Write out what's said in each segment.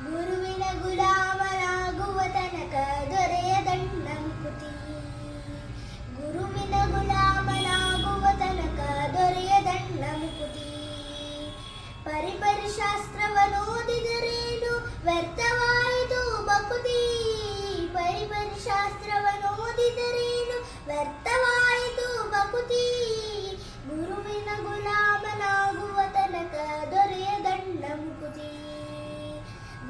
ಗುರುವಿನ ಗುಲಾಮನಾಗುವ ತನಕ ದೊರೆಯದಣ್ಣ ಮುಕುತಿ. ಗುರುವಿನ ಗುಲಾಮನಾಗುವ ತನಕ ದೊರೆಯದಣ್ಣ ಮುಕುತಿ. ಪರಿಪರಿ ಶಾಸ್ತ್ರವನ್ನೋದಿದರೇನು ವ್ಯರ್ಥವಾಯಿತು ಬಕುತಿ. ಪರಿಪರಿ ಶಾಸ್ತ್ರವನ್ನೋದಿದರೇನು ವ್ಯರ್ಥವಾಯಿತು ಬಕುತಿ. ಗುರುವಿನ ಗುಲಾಮನಾಗುವ ತನಕ ದೊರೆಯದಣ್ಣ ಮುಕುತಿ.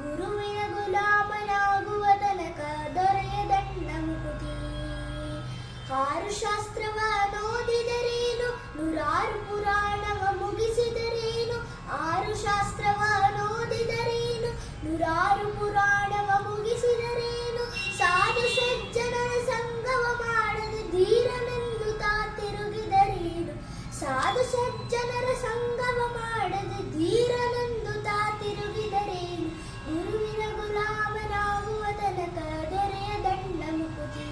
ಗುರುವಿನ ಗುಲಾಮನಾಗುವ ತನಕ ದೊರೆಯದಣ್ಣ ಮುಕುತಿ. ಆರು ಶಾಸ್ತ್ರವನ್ನೋದಿದರೇನು ನೂರಾರು ಪುರಾಣವ ಮುಗಿಸಿದರೇನು. ಆರು ಶಾಸ್ತ್ರವನ್ನೋದಿದರೇನು ನೂರಾರು ಪುರಾಣವ ಮುಗಿಸಿದರೇನು. ಸಾಧು ಸಜ್ಜನರ ಸಂಗವ ಮಾಡದೆ ಧೀರನೆಂದು ತಾ ತಿರುಗಿದರೇನು. ಸಾಧು ಸಜ್ಜನರ ಸಂಗವ ಮಾಡದೆ ಧೀರನೆಂದು ತಾ ತಿರುಗಿದರೇನು. ಗುರುವಿನ ಗುಲಾಮನಾಗುವ ತನಕ ದೊರೆಯದಣ್ಣ ಮುಕುತಿ.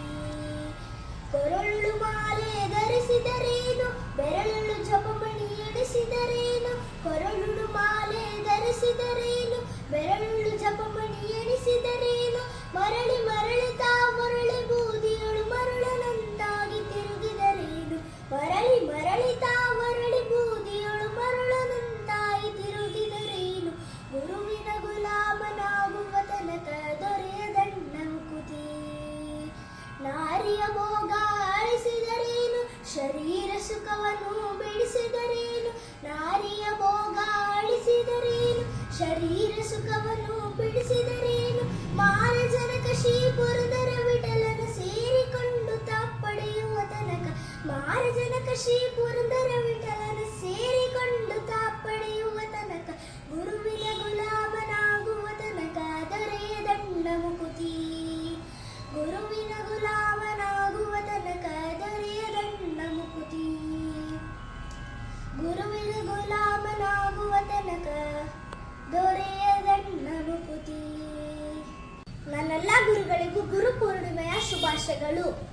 ಕೊರಳು ಮಾಲೆ ಧರಿಸಿದರೇನು ಬೆರಳು ಜಪಮಣಿ ಎಣಿಸಿದರೇನು. ಕೊರಳು ಮಾಲೆ ಧರಿಸಿದರೇನು ಬೆರಳು ಜಪಮಣಿ ಎಣಿಸಿದರೇನು. ಮರಳಿ ಮರಳಿ ತಾ ಮರಳಿ ಬೂದಿಯಳು ಮರಳನಂತಾಗಿ ತಿರುಗಿದರೇನು. ಮರಳಿ ಮರಳಿ ತಾ ಮರಳಿ ಬೂದಿಯಳು ಮರಳನಂತಾಗಿ ತಿರುಗಿದರೇನು. ಗುರುವಿನ ಗುಲಾಮನಾಗುವ ತನಕ ದೊರೆಯದಣ್ಣ ಮುಕುತಿ. ನಾರಿಯ ಭೋಗ ಅಳಿಸಿದರೇನು ಶರೀರ ಸುಖವನ್ನು ಬಿಡಿಸಿದರೇನು. ನಾರಿಯ ಭೋಗ ಅಳಿಸಿದರೇನು ಶರೀರ ಸುಖವನ್ನು ಬಿಡಿಸಿದರೇನು. ಮಾರಜನಕ ಶ್ರೀ ಪುರಂದರ ವಿಠಲನ ಸೇರಿಕೊಂಡು ತಾ ಪಡೆಯುವ ತನಕ. ಮಾರಜನಕ ಶ್ರೀ ಪುರಂದರ ವಿಠಲನ ಸೇರಿಕೊಂಡು ತಾ ಪಡೆಯುವ ತನಕ. ಗುರುವಿನ ಗುಲಾಮನಾಗುವ ತನಕ ದೊರೆಯದಣ್ಣ ಮುಕುತಿ. ಗುರುವಿನ ಗುಲಾಮನಾಗುವ ತನಕ ದೊರೆಯದಣ್ಣ ಮುಕುತಿ. ಗುರುವಿನ ಗುಲಾಮನಾಗುವ ತನಕ ದೊರೆಯದಣ್ಣ ಮುಕುತಿ. ನನ್ನೆಲ್ಲ ಗುರುಗಳಿಗೂ ಗುರು ಪೂರ್ಣಿಮೆಯ ಶುಭಾಶಯಗಳು.